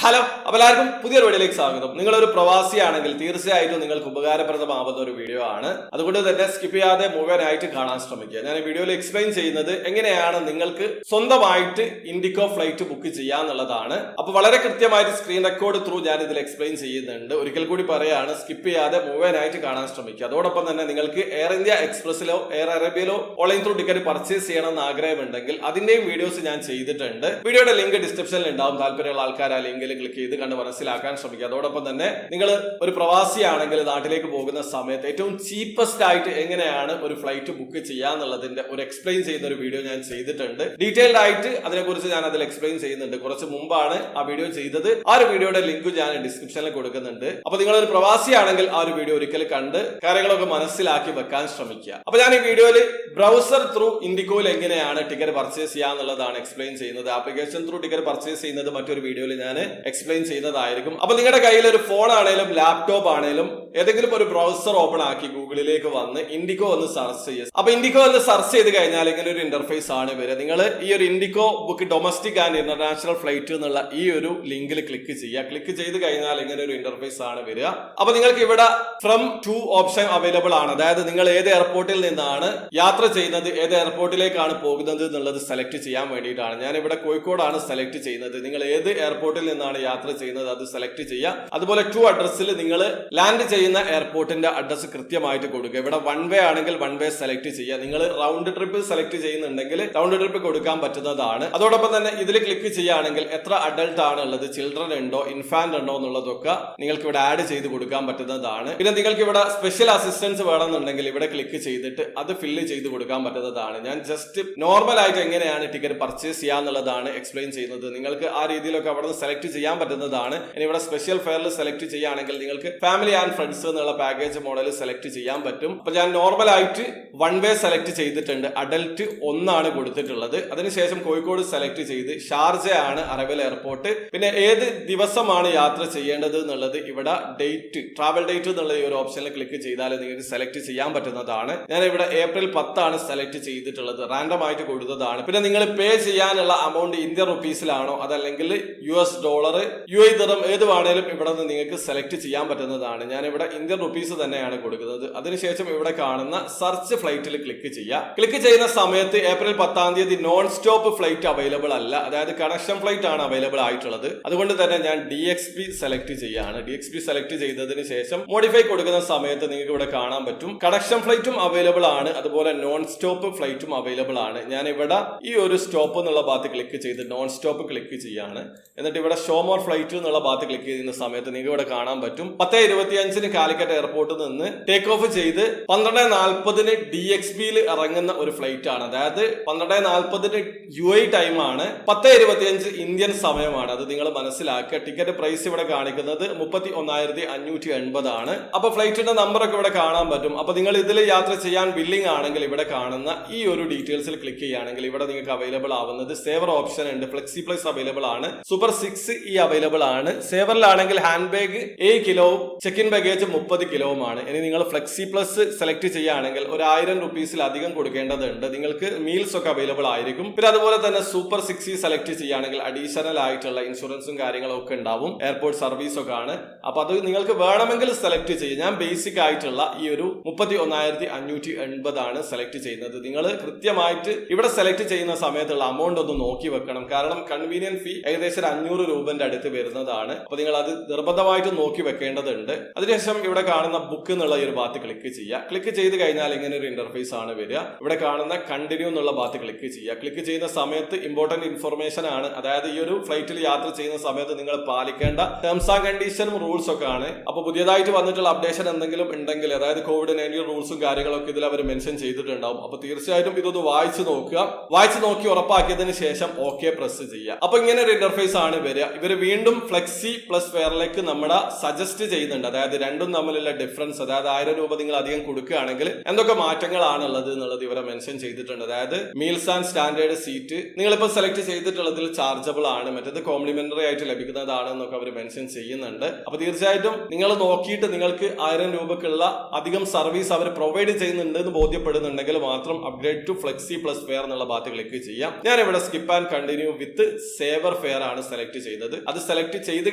Hello, അപ്പോൾ എല്ലാവർക്കും പുതിയൊരു വീഡിയോയിലേക്ക് സ്വാഗതം. നിങ്ങളൊരു പ്രവാസിയാണെങ്കിൽ തീർച്ചയായിട്ടും നിങ്ങൾക്ക് ഉപകാരപ്രദമാവുന്ന ഒരു വീഡിയോ ആണ്. അതുകൊണ്ട് തന്നെ സ്കിപ്പ് ചെയ്യാതെ മുഴുവനായിട്ട് കാണാൻ ശ്രമിക്കുക. ഞാൻ ഈ വീഡിയോയിൽ എക്സ്പ്ലെയിൻ ചെയ്യുന്നത് എങ്ങനെയാണ് നിങ്ങൾക്ക് സ്വന്തമായിട്ട് ഇൻഡിഗോ ഫ്ലൈറ്റ് ബുക്ക് ചെയ്യാന്നുള്ളതാണ്. അപ്പോൾ വളരെ കൃത്യമായിട്ട് സ്ക്രീൻ റെക്കോർഡ് ത്രൂ ഞാൻ ഇതിൽ എക്സ്പ്ലെയിൻ ചെയ്യുന്നുണ്ട്. ഒരിക്കൽ കൂടി പറയാണ്, സ്കിപ്പ് ചെയ്യാതെ മുഴുവനായിട്ട് കാണാൻ ശ്രമിക്കുക. അതോടൊപ്പം തന്നെ നിങ്ങൾക്ക് എയർ ഇന്ത്യ എക്സ്പ്രസിലോ എയർ അറേബ്യയിലോ ഓൺലൈൻ ത്രൂ ടിക്കറ്റ് പർച്ചേസ് ചെയ്യണമെന്ന് ആഗ്രഹമുണ്ടെങ്കിൽ അതിന്റെയും വീഡിയോസ് ഞാൻ ചെയ്തിട്ടുണ്ട്. വീഡിയോയുടെ ലിങ്ക് ഡിസ്ക്രിപ്ഷനിൽ ഉണ്ടാവും. താല്പര്യമുള്ള ആൾക്കാർ ആ ലിങ്കിൽ ക്ലിക്ക് ചെയ്ത് കണ്ട് മനസ്സിലാക്കാൻ ശ്രമിക്കുക. അതോടൊപ്പം തന്നെ നിങ്ങൾ ഒരു പ്രവാസിയാണെങ്കിൽ നാട്ടിലേക്ക് പോകുന്ന സമയത്ത് ഏറ്റവും ചീപ്പസ്റ്റ് ആയിട്ട് എങ്ങനെയാണ് ഒരു ഫ്ലൈറ്റ് ബുക്ക് ചെയ്യാന്നുള്ളതിന്റെ ഒരു എക്സ്പ്ലെയിൻ ചെയ്യുന്ന ഒരു വീഡിയോ ഞാൻ ചെയ്തിട്ടുണ്ട്. ഡീറ്റെയിൽഡ് ആയിട്ട് അതിനെക്കുറിച്ച് ഞാൻ അതിൽ എക്സ്പ്ലെയിൻ ചെയ്യുന്നുണ്ട്. കുറച്ച് മുമ്പാണ് ആ വീഡിയോ ചെയ്തത്. ആ ഒരു വീഡിയോയുടെ ലിങ്ക് ഞാൻ ഡിസ്ക്രിപ്ഷനിൽ കൊടുക്കുന്നുണ്ട്. അപ്പൊ നിങ്ങളൊരു പ്രവാസിയാണെങ്കിൽ ആ ഒരു വീഡിയോ ഒരിക്കൽ കണ്ട് കാര്യങ്ങളൊക്കെ മനസ്സിലാക്കി വെക്കാൻ ശ്രമിക്കുക. അപ്പൊ ഞാൻ ഈ വീഡിയോയിൽ ബ്രൗസർ ത്രൂ ഇൻഡിഗോയിൽ എങ്ങനെയാണ് ടിക്കറ്റ് പർച്ചേസ് ചെയ്യാന്നുള്ളതാണ് എക്സ്പ്ലെയിൻ ചെയ്യുന്നത്. ആപ്ലിക്കേഷൻ ത്രൂ ടിക്കറ്റ് പർച്ചേസ് ചെയ്യുന്നത് മറ്റൊരു വീഡിയോയിൽ ഞാൻ എക്സ്പ്ലെയിൻ ചെയ്യുന്നതായിരിക്കും. അപ്പൊ നിങ്ങളുടെ കയ്യിൽ ഒരു ഫോൺ ആണെങ്കിലും ലാപ്ടോപ്പ് ആണെങ്കിലും ഏതെങ്കിലും ഒരു ബ്രൗസർ ഓപ്പൺ ആക്കി ഗൂഗിളിലേക്ക് വന്ന് ഇൻഡിഗോ ഒന്ന് സെർച്ച് ചെയ്യുക. അപ്പൊ ഇൻഡിഗോ ഒന്ന് സെർച്ച് ചെയ്ത് കഴിഞ്ഞാൽ ഇങ്ങനെ ഒരു ഇന്റർഫേസ് ആണ് വരിക. നിങ്ങൾ ഈ ഒരു IndiGo book domestic and international flight എന്നുള്ള ഈ ഒരു ലിങ്കിൽ ക്ലിക്ക് ചെയ്യുക. ക്ലിക്ക് ചെയ്ത് കഴിഞ്ഞാൽ ഇങ്ങനെ ഒരു ഇന്റർഫേസ് ആണ് വരിക. അപ്പൊ നിങ്ങൾക്ക് ഇവിടെ ഫ്രം ടു ഓപ്ഷൻ അവൈലബിൾ ആണ്. അതായത് നിങ്ങൾ ഏത് എയർപോർട്ടിൽ നിന്നാണ് യാത്ര ചെയ്യുന്നത്, ഏത് എയർപോർട്ടിലേക്കാണ് പോകുന്നത് എന്നുള്ളത് സെലക്ട് ചെയ്യാൻ വേണ്ടിയിട്ടാണ്. ഞാൻ ഇവിടെ കോഴിക്കോടാണ് സെലക്ട് ചെയ്യുന്നത്. നിങ്ങൾ ഏത് എയർപോർട്ടിൽ നിന്നാണ് യാത്ര ചെയ്യുന്നത് അത് സെലക്ട് ചെയ്യുക. അതുപോലെ ടു അഡ്രസ്സിൽ നിങ്ങൾ ലാൻഡ് ചെയ്യുന്ന എയർപോർട്ടിന്റെ അഡ്രസ് കൃത്യമായിട്ട് കൊടുക്കുക. ഇവിടെ വൺ വേ ആണെങ്കിൽ വൺ വേ സെലക്ട് ചെയ്യുക. നിങ്ങൾ റൗണ്ട് ട്രിപ്പ് സെലക്ട് ചെയ്യുന്നുണ്ടെങ്കിൽ റൗണ്ട് ട്രിപ്പ് കൊടുക്കാൻ പറ്റുന്നതാണ്. അതോടൊപ്പം തന്നെ ഇതിൽ ക്ലിക്ക് ചെയ്യുകയാണെങ്കിൽ എത്ര അഡൽട്ട് ആണ് ഉള്ളത്, ചിൽഡ്രൻ ഉണ്ടോ, ഇൻഫാന്റ് ഉണ്ടോ എന്നുള്ളതൊക്കെ നിങ്ങൾക്ക് ഇവിടെ ആഡ് ചെയ്ത് കൊടുക്കാൻ പറ്റുന്നതാണ്. പിന്നെ നിങ്ങൾക്ക് ഇവിടെ സ്പെഷ്യൽ അസിസ്റ്റൻസ് വേണമെന്നുണ്ടെങ്കിൽ ഇവിടെ ക്ലിക്ക് ചെയ്തിട്ട് അത് ഫില്ല് ചെയ്ത് കൊടുക്കാൻ പറ്റുന്നതാണ്. ഞാൻ ജസ്റ്റ് നോർമൽ ആയിട്ട് എങ്ങനെയാണ് ടിക്കറ്റ് പർച്ചേസ് ചെയ്യാന്നുള്ളതാണ് എക്സ്പ്ലെയിൻ ചെയ്യുന്നത്. നിങ്ങൾക്ക് ആ രീതിയിലൊക്കെ അവിടെ നിന്ന് സെലക്ട് ചെയ്യാൻ പറ്റുന്നതാണ്. ഇനി ഇവിടെ സ്പെഷ്യൽ ഫെയറിൽ സെലക്ട് ചെയ്യുകയാണെങ്കിൽ നിങ്ങൾക്ക് ഫാമിലി ആൻഡ് ഫ്രണ്ട്സ് എന്നുള്ള പാക്കേജ് മോഡൽ സെലക്ട് ചെയ്യാൻ പറ്റും. അപ്പൊ ഞാൻ നോർമൽ ആയിട്ട് വൺ വേ സെലക്ട് ചെയ്തിട്ടുണ്ട്. അഡൽട്ട് 1 ആണ് കൊടുത്തിട്ടുള്ളത്. അതിനുശേഷം കോഴിക്കോട് സെലക്ട് ചെയ്ത് ഷാർജ ആണ് അറബിൽ എയർപോർട്ട്. പിന്നെ ഏത് ദിവസമാണ് യാത്ര ചെയ്യേണ്ടത് എന്നുള്ളത് ഇവിടെ ഡേറ്റ്, ട്രാവൽ ഡേറ്റ് എന്നുള്ള ഈ ഒരു ഓപ്ഷനിൽ ക്ലിക്ക് ചെയ്താൽ നിങ്ങൾക്ക് സെലക്ട് ചെയ്യാൻ പറ്റുന്നതാണ്. ഞാൻ ഇവിടെ ഏപ്രിൽ 10 ആണ് സെലക്ട് ചെയ്തിട്ടുള്ളത്. റാൻഡം ആയിട്ട് കൊടുത്തതാണ്. പിന്നെ നിങ്ങൾ പേ ചെയ്യാനുള്ള അമൗണ്ട് ഇന്ത്യൻ റുപ്പീസിലാണോ അതല്ലെങ്കിൽ US ഡോളർ, UAE ദിർഹം ഏത് വേണേലും ഇവിടെ നിന്ന് നിങ്ങൾക്ക് സെലക്ട് ചെയ്യാൻ പറ്റുന്നതാണ്. ഞാൻ ഇവിടെ ഇന്ത്യൻ റുപ്പീസ് തന്നെയാണ് കൊടുക്കുന്നത്. അതിനുശേഷം ഇവിടെ കാണുന്ന സെർച്ച് ഫ്ലൈറ്റിൽ ക്ലിക്ക് ചെയ്യുക. ക്ലിക്ക് ചെയ്യുന്ന സമയത്ത് April 10 non stop flight available അല്ല, അതായത് കണക്ഷൻ ഫ്ലൈറ്റ് ആണ് അവൈലബിൾ ആയിട്ടുള്ളത്. അതുകൊണ്ട് തന്നെ ഞാൻ DXP സെലക്ട് ചെയ്യാണ്. DXP സെലക്ട് ചെയ്തതിന് ശേഷം മോഡിഫൈ കൊടുക്കുന്ന സമയത്ത് നിങ്ങൾക്ക് ഇവിടെ കാണാൻ പറ്റും കണക്ഷൻ ഫ്ലൈറ്റും അവൈലബിൾ ആണ്, അതുപോലെ നോൺ സ്റ്റോപ്പ് ഫ്ലൈറ്റും അവൈലബിൾ ആണ്. ഞാൻ ഇവിടെ ഈ ഒരു സ്റ്റോപ്പ് എന്നുള്ള ഭാഗത്ത് ക്ലിക്ക് ചെയ്ത് നോൺ സ്റ്റോപ്പ് ക്ലിക്ക് ചെയ്യാണ്. എന്നിട്ട് ഇവിടെ ഷോ മോർ ഫ്ലൈറ്റ് എന്നുള്ള ഭാഗത്ത് ക്ലിക്ക് ചെയ്യുന്ന സമയത്ത് നിങ്ങൾക്ക് ഇവിടെ കാണാൻ പറ്റും 10:25 കാലിക്കറ്റ് എയർപോർട്ടിൽ നിന്ന് ടേക്ക് ഓഫ് ചെയ്ത് 12:40 DXPയിൽ ഇറങ്ങുന്ന ഒരു ഫ്ലൈറ്റ് ആണ്. അതായത് 12:40 UAE ടൈം ആണ്, 10:25 ഇന്ത്യൻ സമയമാണ്. അത് നിങ്ങൾ മനസ്സിലാക്കുക. ടിക്കറ്റ് പ്രൈസ് ഇവിടെ കാണിക്കുന്നത് 31,580 ആണ്. അപ്പൊ ഫ്ലൈറ്റിന്റെ നമ്പർ ഒക്കെ ഇവിടെ കാണാൻ പറ്റും. അപ്പൊ നിങ്ങൾ ഇതിൽ യാത്ര ചെയ്യാൻ ബില്ലിംഗ് ആണെങ്കിൽ ഇവിടെ കാണുന്ന ഈ ഒരു ഡീറ്റെയിൽസിൽ ക്ലിക്ക് ചെയ്യുകയാണെങ്കിൽ ഇവിടെ നിങ്ങൾക്ക് അവൈലബിൾ ആവുന്നത് സേവർ ഓപ്ഷൻ ഉണ്ട്, ഫ്ലെക്സി പ്ലസ് അവൈലബിൾ ആണ്, സൂപ്പർ 6E അവൈലബിൾ ആണ്. സേവറിലാണെങ്കിൽ ഹാൻഡ് ബാഗ് 7 കിലോവും ചെക്ക് ഇൻ ബാഗേജ് 30 കിലോവുമാണ്. ഇനി നിങ്ങൾ ഫ്ലെക്സി പ്ലസ് സെലക്ട് ചെയ്യുകയാണെങ്കിൽ 1000 റുപ്പീസിൽ അധികം കൊടുക്കേണ്ടതുണ്ട്. നിങ്ങൾക്ക് മീൽസ് ഒക്കെ അവൈലബിൾ ആയിരിക്കും. പിന്നെ അതുപോലെ തന്നെ സൂപ്പർ 6E സെലക്ട് ചെയ്യുകയാണെങ്കിൽ അഡീഷണൽ ആയിട്ടുള്ള ഇൻഷുറൻസും കാര്യങ്ങളും ഒക്കെ ഉണ്ടാവും, എയർപോർട്ട് സർവീസ് ഒക്കെ ആണ്. അപ്പൊ അത് നിങ്ങൾക്ക് വേണമെങ്കിൽ സെലക്ട് ചെയ്യാം. ഞാൻ ബേസിക് ആയിട്ടുള്ള ഈ ഒരു 31,580 ആണ് സെലക്ട് ചെയ്യുന്നത്. നിങ്ങൾ കൃത്യമായിട്ട് ഇവിടെ സെലക്ട് ചെയ്യുന്ന സമയത്തുള്ള അമൗണ്ട് ഒന്ന് നോക്കി വെക്കണം. കാരണം കൺവീനിയന്റ് ഫീ ഏകദേശം 500 രൂപന്റെ അടുത്ത് വരുന്നതാണ്. അപ്പൊ നിങ്ങൾ അത് നിർബന്ധമായിട്ട് നോക്കി വെക്കേണ്ടതുണ്ട്. അതിനുശേഷം ഇവിടെ കാണുന്ന ബുക്ക് എന്നുള്ള ഈ ഒരു ഭാഗത്ത് ക്ലിക്ക് ചെയ്യുക. ക്ലിക്ക് ചെയ്ത് കഴിഞ്ഞാൽ ഇങ്ങനെ ഒരു ഇന്റർഫേസ് ആണ് വരിക. ഇവിടെ കാണുന്ന കണ്ടിന്യൂ എന്നുള്ള ഭാഗത്ത് ക്ലിക്ക് ചെയ്യുക. ക്ലിക്ക് ചെയ്യുന്ന സമയത്ത് ഇമ്പോർട്ടന്റ് ഇൻഫർമേഷൻ ആണ്. അതായത് ഈ ഒരു ഫ്ലൈറ്റിൽ യാത്ര ചെയ്യുന്ന സമയത്ത് നിങ്ങൾ പാലിക്കേണ്ട ടേംസ് ആൻഡ് കണ്ടീഷനും റൂൾസ് ഒക്കെ ആണ്. അപ്പൊ പുതിയതായിട്ട് വന്നിട്ടുള്ള അപ്ഡേഷൻ എന്തെങ്കിലും ഉണ്ടെങ്കിൽ, അതായത് COVID-19 റൂൾസും കാര്യങ്ങളൊക്കെ ഇതിൽ അവർ മെൻഷൻ ചെയ്തിട്ടുണ്ടാവും. അപ്പൊ തീർച്ചയായിട്ടും ഇതൊന്ന് വായിച്ചു നോക്കുക. വായിച്ചു നോക്കി ഉറപ്പാക്കിയതിന് ശേഷം ഓക്കെ പ്രസ് ചെയ്യുക. അപ്പൊ ഇങ്ങനെ ഒരു ഇന്റർഫേസ് ആണ് വരിക. ഇവര് വീണ്ടും ഫ്ലെക്സി പ്ലസ് ഫെയറിലേക്ക് നമ്മുടെ സജസ്റ്റ് ചെയ്യുന്നുണ്ട്. അതായത് രണ്ടും തമ്മിലുള്ള ഡിഫറൻസ്, അതായത് 1000 രൂപ നിങ്ങൾ അധികം കൊടുക്കുകയാണെങ്കിൽ എന്തൊക്കെ മാറ്റങ്ങളാണ് ഉള്ളത് എന്നുള്ളത് ഇവരെ മെൻഷൻ ചെയ്തിട്ടുണ്ട്. അതായത് മീൽസ് ആൻഡ് സ്റ്റാൻഡേർഡ് സീറ്റ് നിങ്ങളിപ്പോൾ സെലക്ട് ചെയ്തിട്ടുള്ളതിൽ ചാർജബിൾ ആണ്, മറ്റേത് കോംപ്ലിമെന്ററി ആയിട്ട് ലഭിക്കുന്നതാണ് എന്നൊക്കെ അവർ മെൻഷൻ ചെയ്യുന്നുണ്ട്. അപ്പൊ തീർച്ചയായിട്ടും നിങ്ങൾ നോക്കിയിട്ട് നിങ്ങൾക്ക് 1000 രൂപക്കുള്ള അധികം സർവീസ് അവർ പ്രൊവൈഡ് ചെയ്യുന്നുണ്ട് എന്ന് ബോധ്യപ്പെടുന്നുണ്ടെങ്കിൽ മാത്രം upgrade to flexi plus fare എന്നുള്ള ഭാഗത്ത് ക്ലിക്ക് ചെയ്യാം. ഞാൻ ഇവിടെ skip and continue with saver fare ആണ് സെലക്ട് ചെയ്യുന്നത്. ചെയ്യേണ്ടത്. അത് സെലക്ട് ചെയ്ത്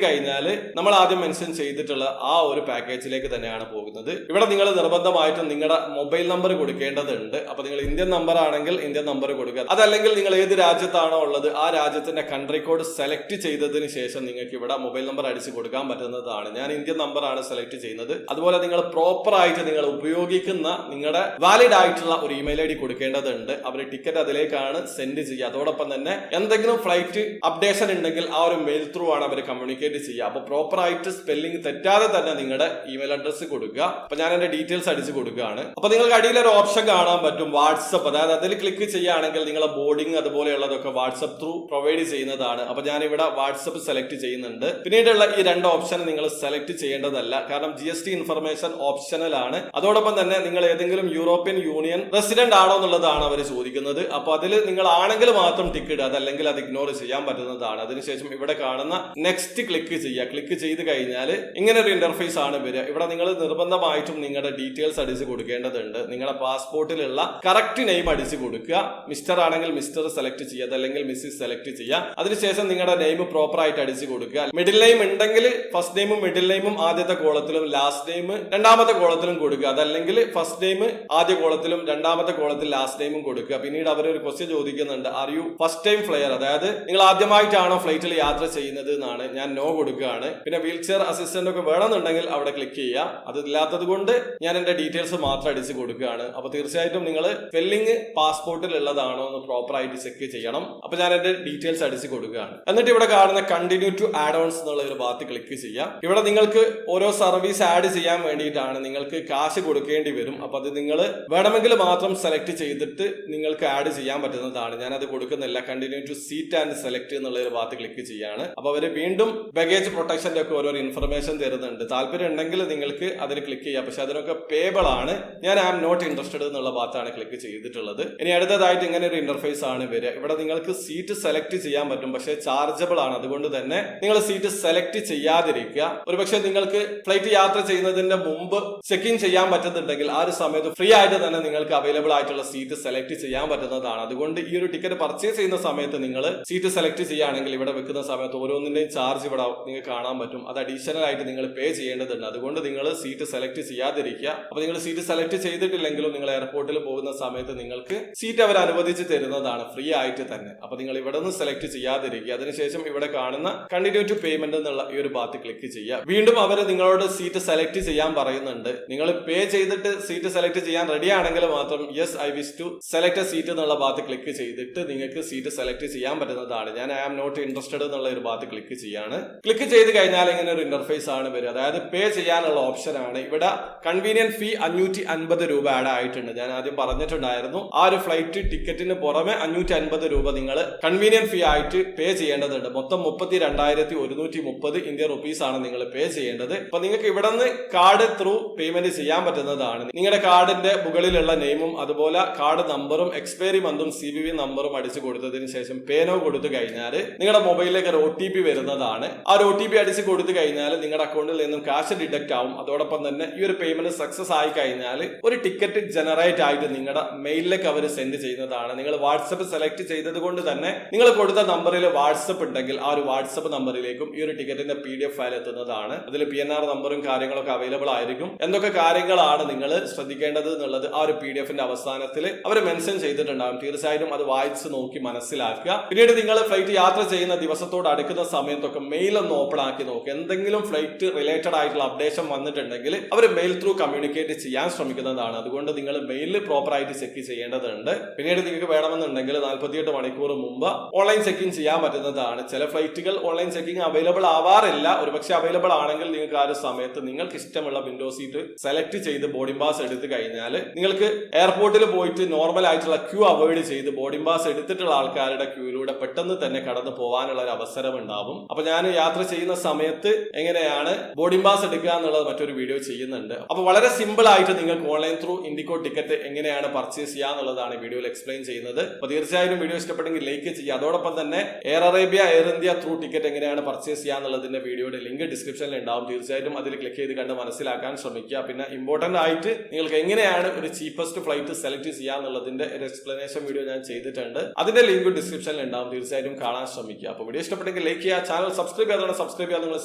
കഴിഞ്ഞാൽ നമ്മൾ ആദ്യം മെൻഷൻ ചെയ്തിട്ടുള്ള ആ ഒരു പാക്കേജിലേക്ക് തന്നെയാണ് പോകുന്നത്. ഇവിടെ നിങ്ങൾ നിർബന്ധമായിട്ടും നിങ്ങളുടെ മൊബൈൽ നമ്പർ കൊടുക്കേണ്ടതുണ്ട്. അപ്പൊ നിങ്ങൾ ഇന്ത്യൻ നമ്പർ ആണെങ്കിൽ ഇന്ത്യൻ നമ്പർ കൊടുക്കുക. അതല്ലെങ്കിൽ നിങ്ങൾ ഏത് രാജ്യത്താണോ ഉള്ളത് ആ രാജ്യത്തിന്റെ കൺട്രി കോഡ് സെലക്ട് ചെയ്തതിന് ശേഷം നിങ്ങൾക്ക് ഇവിടെ മൊബൈൽ നമ്പർ അടിച്ച് കൊടുക്കാൻ പറ്റുന്നതാണ്. ഞാൻ ഇന്ത്യൻ നമ്പർ ആണ് സെലക്ട് ചെയ്യുന്നത്. അതുപോലെ നിങ്ങൾ പ്രോപ്പർ ആയിട്ട് നിങ്ങൾ ഉപയോഗിക്കുന്ന നിങ്ങളുടെ വാലിഡ് ആയിട്ടുള്ള ഒരു ഇമെയിൽ ഐ ഡി കൊടുക്കേണ്ടതുണ്ട്. അവർ ടിക്കറ്റ് അതിലേക്കാണ് സെൻഡ് ചെയ്യുക. അതോടൊപ്പം തന്നെ എന്തെങ്കിലും ഫ്ലൈറ്റ് അപ്ഡേഷൻ ഉണ്ടെങ്കിൽ ആ ഒരു മെയിൽ ത്രൂ ആണ് അവർ കമ്മ്യൂണിക്കേറ്റ് ചെയ്യുക. അപ്പൊ പ്രോപ്പർ ആയിട്ട് സ്പെല്ലിംഗ് തെറ്റാതെ തന്നെ നിങ്ങളുടെ ഇമെയിൽ അഡ്രസ് കൊടുക്കുക. അപ്പൊ ഞാൻ എന്റെ ഡീറ്റെയിൽസ് അടിച്ച് കൊടുക്കുകയാണ്. അപ്പൊ നിങ്ങൾക്ക് അടിയിൽ ഒരു ഓപ്ഷൻ കാണാൻ പറ്റും വാട്സപ്പ്. അതായത് അതിൽ ക്ലിക്ക് ചെയ്യുകയാണെങ്കിൽ നിങ്ങളെ ബോർഡിംഗ് അതുപോലെയുള്ളതൊക്കെ വാട്സപ്പ് ത്രൂ പ്രൊവൈഡ് ചെയ്യുന്നതാണ്. അപ്പൊ ഞാൻ ഇവിടെ വാട്സപ്പ് സെലക്ട് ചെയ്യുന്നുണ്ട്. പിന്നീടുള്ള ഈ രണ്ട് ഓപ്ഷൻ നിങ്ങൾ സെലക്ട് ചെയ്യേണ്ടതല്ല. കാരണം GST ഇൻഫർമേഷൻ ഓപ്ഷണൽ ആണ്. അതോടൊപ്പം തന്നെ നിങ്ങൾ ഏതെങ്കിലും യൂറോപ്യൻ യൂണിയൻ റെസിഡന്റ് ആണോ എന്നുള്ളതാണ് അവർ ചോദിക്കുന്നത്. അപ്പൊ അതിൽ നിങ്ങൾ ആണെങ്കിൽ മാത്രം ടിക്ക് ഇടുക, അതല്ലെങ്കിൽ അത് ഇഗ്നോർ ചെയ്യാൻ പറ്റുന്നതാണ്. അതിനുശേഷം ഇവിടെ കാണുന്ന നെക്സ്റ്റ് ക്ലിക്ക് ചെയ്യുക. ക്ലിക്ക് ചെയ്ത് കഴിഞ്ഞാൽ ഇങ്ങനെ ഒരു ഇന്റർഫേസ് ആണ് വരിക. ഇവിടെ നിങ്ങൾ നിർബന്ധമായിട്ടും നിങ്ങളുടെ ഡീറ്റെയിൽസ് അടിച്ച് കൊടുക്കേണ്ടതുണ്ട്. നിങ്ങളുടെ പാസ്പോർട്ടിലുള്ള കറക്റ്റ് നെയിം അടിച്ച് കൊടുക്കുക. മിസ്റ്റർ ആണെങ്കിൽ മിസ്റ്റർ സെലക്ട് ചെയ്യുക, അതല്ലെങ്കിൽ മിസ്സിസ് സെലക്ട് ചെയ്യുക. അതിനുശേഷം നിങ്ങളുടെ നെയിം പ്രോപ്പർ ആയിട്ട് അടിച്ച് കൊടുക്കുക. മിഡിൽ നെയിം ഉണ്ടെങ്കിൽ ഫസ്റ്റ് നെയിമും മിഡിൽ നെയിമും ആദ്യത്തെ കോളത്തിലും ലാസ്റ്റ് നെയിം രണ്ടാമത്തെ കോളത്തിലും കൊടുക്കുക. അതല്ലെങ്കിൽ ഫസ്റ്റ് നെയിം ആദ്യ കോളത്തിലും രണ്ടാമത്തെ കോളത്തിൽ ലാസ്റ്റ് നെയിമും കൊടുക്കുക. പിന്നീട് അവർ ഒരു ക്വസ്റ്റ്യൻ ചോദിക്കുന്നുണ്ട്, are you first time flyer? അതായത് നിങ്ങൾ ആദ്യമായിട്ടാണോ ഫ്ലൈറ്റിൽ യാത്ര ചെയ്യുന്നത് എന്നാണ്. ഞാൻ നോ കൊടുക്കുകയാണ്. പിന്നെ വീൽ ചെയർ അസിസ്റ്റന്റ് ഒക്കെ വേണമെന്നുണ്ടെങ്കിൽ അവിടെ ക്ലിക്ക് ചെയ്യുക. അത് ഇല്ലാത്തത് കൊണ്ട് ഞാൻ എന്റെ ഡീറ്റെയിൽസ് മാത്രം അടിച്ച് കൊടുക്കുകയാണ്. അപ്പൊ തീർച്ചയായിട്ടും നിങ്ങൾ സ്പെല്ലിംഗ് പാസ്പോർട്ടിൽ ഉള്ളതാണോ എന്ന് പ്രോപ്പർ ആയിട്ട് ചെക്ക് ചെയ്യണം. അപ്പൊ ഞാൻ എന്റെ ഡീറ്റെയിൽസ് അടിച്ച് കൊടുക്കുകയാണ്. എന്നിട്ട് ഇവിടെ കാണുന്ന കണ്ടിന്യൂ ടു ആഡ് ഓൺസ് എന്നുള്ള ഒരു ഭാഗത്ത് ക്ലിക്ക് ചെയ്യാം. ഇവിടെ നിങ്ങൾക്ക് ഓരോ സർവീസ് ആഡ് ചെയ്യാൻ വേണ്ടിയിട്ടാണ് നിങ്ങൾക്ക് കാശ് കൊടുക്കേണ്ടി വരും. അപ്പൊ അത് നിങ്ങൾ വേണമെങ്കിൽ മാത്രം സെലക്ട് ചെയ്തിട്ട് നിങ്ങൾക്ക് ആഡ് ചെയ്യാൻ പറ്റുന്നതാണ്. ഞാൻ അത് കൊടുക്കുന്നില്ല. Continue to seat and select എന്നുള്ള ഒരു ഭാഗത്ത് ക്ലിക്ക് ചെയ്യാണ്. അപ്പൊ അവര് വീണ്ടും ബഗേജ് പ്രൊട്ടക്ഷന്റെ ഒക്കെ ഓരോ ഇൻഫർമേഷൻ തരുന്നുണ്ട്. താല്പര്യം ഉണ്ടെങ്കിൽ നിങ്ങൾക്ക് അതിൽ ക്ലിക്ക് ചെയ്യാം. പക്ഷെ അതിനൊക്കെ പേബിൾ ആണ്. ഞാൻ ആം നോട്ട് ഇൻട്രസ്റ്റഡ് എന്നുള്ള ഭാഗത്താണ് ക്ലിക്ക് ചെയ്തിട്ടുള്ളത്. ഇനി അടുത്തതായിട്ട് ഇങ്ങനെ ഒരു ഇന്റർഫേസ് ആണ് വരിക. ഇവിടെ നിങ്ങൾക്ക് സീറ്റ് സെലക്ട് ചെയ്യാൻ പറ്റും, പക്ഷേ ചാർജബിൾ ആണ്. അതുകൊണ്ട് തന്നെ നിങ്ങൾ സീറ്റ് സെലക്ട് ചെയ്യാതിരിക്കുക. ഒരുപക്ഷെ നിങ്ങൾക്ക് ഫ്ലൈറ്റ് യാത്ര ചെയ്യുന്നതിന്റെ മുമ്പ് ചെക്ക് ഇൻ ചെയ്യാൻ പറ്റുന്നുണ്ടെങ്കിൽ ആ ഒരു സമയത്ത് ഫ്രീ ആയിട്ട് തന്നെ നിങ്ങൾക്ക് അവൈലബിൾ ആയിട്ടുള്ള സീറ്റ് സെലക്ട് ചെയ്യാൻ പറ്റുന്നതാണ്. അതുകൊണ്ട് ഈ ഒരു ടിക്കറ്റ് പർച്ചേസ് ചെയ്യുന്ന സമയത്ത് നിങ്ങൾ സീറ്റ് സെലക്ട് ചെയ്യുകയാണെങ്കിൽ ഇവിടെ വെക്കുന്ന സമയത്ത് ഓരോന്നിന്റെയും ചാർജ് ഇവിടെ നിങ്ങൾക്ക് കാണാൻ പറ്റും. അത് അഡീഷണൽ ആയിട്ട് നിങ്ങൾ പേ ചെയ്യേണ്ടതുണ്ട്. അതുകൊണ്ട് നിങ്ങൾ സീറ്റ് സെലക്ട് ചെയ്യാതിരിക്കുക. അപ്പൊ നിങ്ങൾ സീറ്റ് സെലക്ട് ചെയ്തിട്ടില്ലെങ്കിലും നിങ്ങൾ എയർപോർട്ടിൽ പോകുന്ന സമയത്ത് നിങ്ങൾക്ക് സീറ്റ് അവർ അനുവദിച്ച് തരുന്നതാണ് ഫ്രീ ആയിട്ട് തന്നെ. അപ്പൊ നിങ്ങൾ ഇവിടെ നിന്ന് സെലക്ട് ചെയ്യാതിരിക്കുക. അതിനുശേഷം ഇവിടെ കാണുന്ന കണ്ടിന്യൂ ടു പേയ്മെന്റ് എന്നുള്ള ഈ ഒരു ഭാഗത്ത് ക്ലിക്ക് ചെയ്യുക. വീണ്ടും അവർ നിങ്ങളോട് സീറ്റ് സെലക്ട് ചെയ്യാൻ പറയുന്നുണ്ട്. നിങ്ങൾ പേ ചെയ്തിട്ട് സീറ്റ് സെലക്ട് ചെയ്യാൻ റെഡി ആണെങ്കിൽ മാത്രം yes I wish to select a seat എന്നുള്ള ഭാഗത്ത് ക്ലിക്ക് ചെയ്തിട്ട് നിങ്ങൾക്ക് സീറ്റ് സെലക്ട് ചെയ്യാൻ പറ്റുന്നതാണ്. ഞാൻ ഐ ആം നോട്ട് ഇൻട്രസ്റ്റഡ് എന്നുള്ള ഒരു ഭാഗത്ത് ക്ലിക്ക് ചെയ്യാണ്. ക്ലിക്ക് ചെയ്ത് കഴിഞ്ഞാൽ ഇങ്ങനെ ഒരു ഇന്റർഫേസ് ആണ് വരിക. അതായത് പേ ചെയ്യാനുള്ള ഓപ്ഷൻ ആണ്. ഇവിടെ കൺവീനിയന്റ് ഫീ 550 രൂപ ആഡ് ആയിട്ടുണ്ട്. ഞാൻ ആദ്യം പറഞ്ഞിട്ടുണ്ടായിരുന്നു ആ ഒരു ഫ്ലൈറ്റ് ടിക്കറ്റിന് പുറമെ 550 രൂപ നിങ്ങൾ കൺവീനിയന്റ് ഫീ ആയിട്ട് പേ ചെയ്യേണ്ടതുണ്ട്. മൊത്തം 32,130 ഇന്ത്യൻ റുപ്പീസ് ആണ് നിങ്ങൾ പേ ചെയ്യേണ്ടത്. അപ്പൊ നിങ്ങൾക്ക് ഇവിടെ നിന്ന് കാർഡ് ത്രൂ പേയ്മെന്റ് ചെയ്യാൻ പറ്റുന്നതാണ്. നിങ്ങളുടെ കാർഡിന്റെ മുകളിലുള്ള നെയിമും അതുപോലെ കാർഡ് നമ്പറും എക്സ്പയറി മന്തും CVV നമ്പറും അടിച്ചു കൊടുത്തതിന് ശേഷം പേനോ കൊടുത്തു കഴിഞ്ഞാൽ നിങ്ങളുടെ മൊബൈലിലേക്ക് ഒരു OTP വരുന്നതാണ്. ആ ഒരു OTP അടിച്ച് കൊടുത്തു കഴിഞ്ഞാൽ നിങ്ങളുടെ അക്കൗണ്ടിൽ നിന്നും കാശ് ഡിഡക്ട് ആവും. അതോടൊപ്പം തന്നെ ഈ ഒരു പേയ്മെന്റ് സക്സസ് ആയി കഴിഞ്ഞാൽ ഒരു ടിക്കറ്റ് ജനറേറ്റ് ആയിട്ട് നിങ്ങളുടെ മെയിലിലേക്ക് അവർ സെൻഡ് ചെയ്യുന്നതാണ്. നിങ്ങൾ വാട്സപ്പ് സെലക്ട് ചെയ്തത് കൊണ്ട് തന്നെ നിങ്ങൾ കൊടുത്ത നമ്പറിൽ വാട്സപ്പ് ഉണ്ടെങ്കിൽ ആ ഒരു വാട്സപ്പ് നമ്പറിലേക്കും ഈ ഒരു ടിക്കറ്റിന്റെ PDF ഫയൽ എത്തുന്നതാണ്. അതിൽ PNR നമ്പറും കാര്യങ്ങളൊക്കെ അവൈലബിൾ ആയിരിക്കും. എന്തൊക്കെ കാര്യങ്ങളാണ് നിങ്ങൾ ശ്രദ്ധിക്കേണ്ടത് എന്നുള്ളത് ആ ഒരു PDF-ന്റെ അവസാനത്തിൽ അവർ മെൻഷൻ ചെയ്തിട്ടുണ്ടാകും. തീർച്ചയായിട്ടും അത് വായിച്ച് നോക്കി മനസ്സിലാക്കുക. പിന്നീട് നിങ്ങൾ ഫ്ലൈറ്റ് യാത്ര ചെയ്യുന്ന ദിവസത്തോട് അടുക്കുന്ന സമയത്തൊക്കെ മെയിൽ ഒന്ന് ഓപ്പൺ ആക്കി നോക്കുക. എന്തെങ്കിലും ഫ്ലൈറ്റ് റിലേറ്റഡ് ആയിട്ടുള്ള അപ്ഡേഷൻ വന്നിട്ടുണ്ടെങ്കിൽ അവർ മെയിൽ ത്രൂ കമ്മ്യൂണിക്കേറ്റ് ചെയ്യാൻ ശ്രമിക്കുന്നതാണ്. അതുകൊണ്ട് നിങ്ങൾ മെയിലിൽ പ്രോപ്പർ ആയിട്ട് ചെക്ക് ചെയ്യേണ്ടതുണ്ട്. പിന്നീട് നിങ്ങൾക്ക് വേണമെന്നുണ്ടെങ്കിൽ 48 മണിക്കൂർ മുമ്പ് ഓൺലൈൻ ചെക്കിംഗ് ചെയ്യാൻ പറ്റുന്നതാണ്. ചില ഫ്ലൈറ്റുകൾ ഓൺലൈൻ ചെക്കിംഗ് അവൈലബിൾ ആവാറില്ല. ഒരുപക്ഷെ അവൈലബിൾ ആണെങ്കിൽ നിങ്ങൾക്ക് ആ ഒരു സമയത്ത് നിങ്ങൾക്ക് ഇഷ്ടമുള്ള വിൻഡോ സീറ്റ് സെലക്ട് ചെയ്ത് ബോർഡിംഗ് പാസ് എടുത്തു കഴിഞ്ഞാൽ നിങ്ങൾക്ക് എയർപോർട്ടിൽ പോയിട്ട് നോർമൽ ആയിട്ടുള്ള ക്യൂ അവോയ്ഡ് ചെയ്ത് ബോർഡിംഗ് പാസ് എടുത്തിട്ടുള്ള ആൾക്കാരുടെ ക്യൂയിലൂടെ പെട്ടെന്ന് തന്നെ കടന്നു പോകാനുള്ള ഒരു അവസരം ഉണ്ടാവും. അപ്പൊ ഞാൻ യാത്ര ചെയ്യുന്ന സമയത്ത് എങ്ങനെയാണ് ബോർഡിംഗ് പാസ് എടുക്കുക എന്നുള്ളത് മറ്റൊരു വീഡിയോ ചെയ്യുന്നുണ്ട്. അപ്പൊ വളരെ സിമ്പിൾ ആയിട്ട് നിങ്ങൾക്ക് ഓൺലൈൻ ത്രൂ ഇൻഡിഗോ ടിക്കറ്റ് എങ്ങനെയാണ് പർച്ചേസ് ചെയ്യുക എന്നുള്ളതാണ് വീഡിയോയിൽ എക്സ്പ്ലെയിൻ ചെയ്യുന്നത്. അപ്പൊ തീർച്ചയായും വീഡിയോ ഇഷ്ടപ്പെട്ടെങ്കിൽ ലൈക്ക് ചെയ്യുക. അതോടൊപ്പം തന്നെ air Arabia, air India through ticket എങ്ങനെയാണ് പർച്ചേസ് ചെയ്യുക എന്നുള്ളതിന്റെ വീഡിയോയുടെ ലിങ്ക് ഡിസ്ക്രിപ്ഷനിൽ ഉണ്ടാവും. തീർച്ചയായിട്ടും അതിൽ ക്ലിക്ക് ചെയ്ത് കണ്ട് മനസ്സിലാക്കാൻ ശ്രമിക്കുക. പിന്നെ ഇമ്പോർട്ടന്റ് ആയിട്ട് നിങ്ങൾക്ക് എങ്ങനെയാണ് ഒരു ചീപ്പസ്റ്റ് ഫ്ലൈറ്റ് സെലക്ട് ചെയ്യുക എന്നുള്ളതിന്റെ ഒരു എക്സ്പ്ലനേഷൻ വീഡിയോ ഞാൻ ചെയ്തിട്ടുണ്ട്. അതിന്റെ ലിങ്ക് ഡിസ്ക്രിപ്ഷനിൽ ഉണ്ടാവും. തീർച്ചയായിട്ടും കാണാൻ ശ്രമിക്കുക. അപ്പൊ വീഡിയോ ഇഷ്ടപ്പെട്ടെങ്കിൽ ലൈക്ക് ചെയ്യുക, ചാനൽ സബ്സ്ക്രൈബ് ചെയ്യാതെ സബ്സ്ക്രൈബ് ചെയ്യാൻ നിങ്ങൾ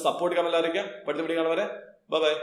സപ്പോർട്ട് ചെയ്യാൻ എല്ലാവരും. അടുത്ത വീഡിയോ കാണുവരെ ബൈ.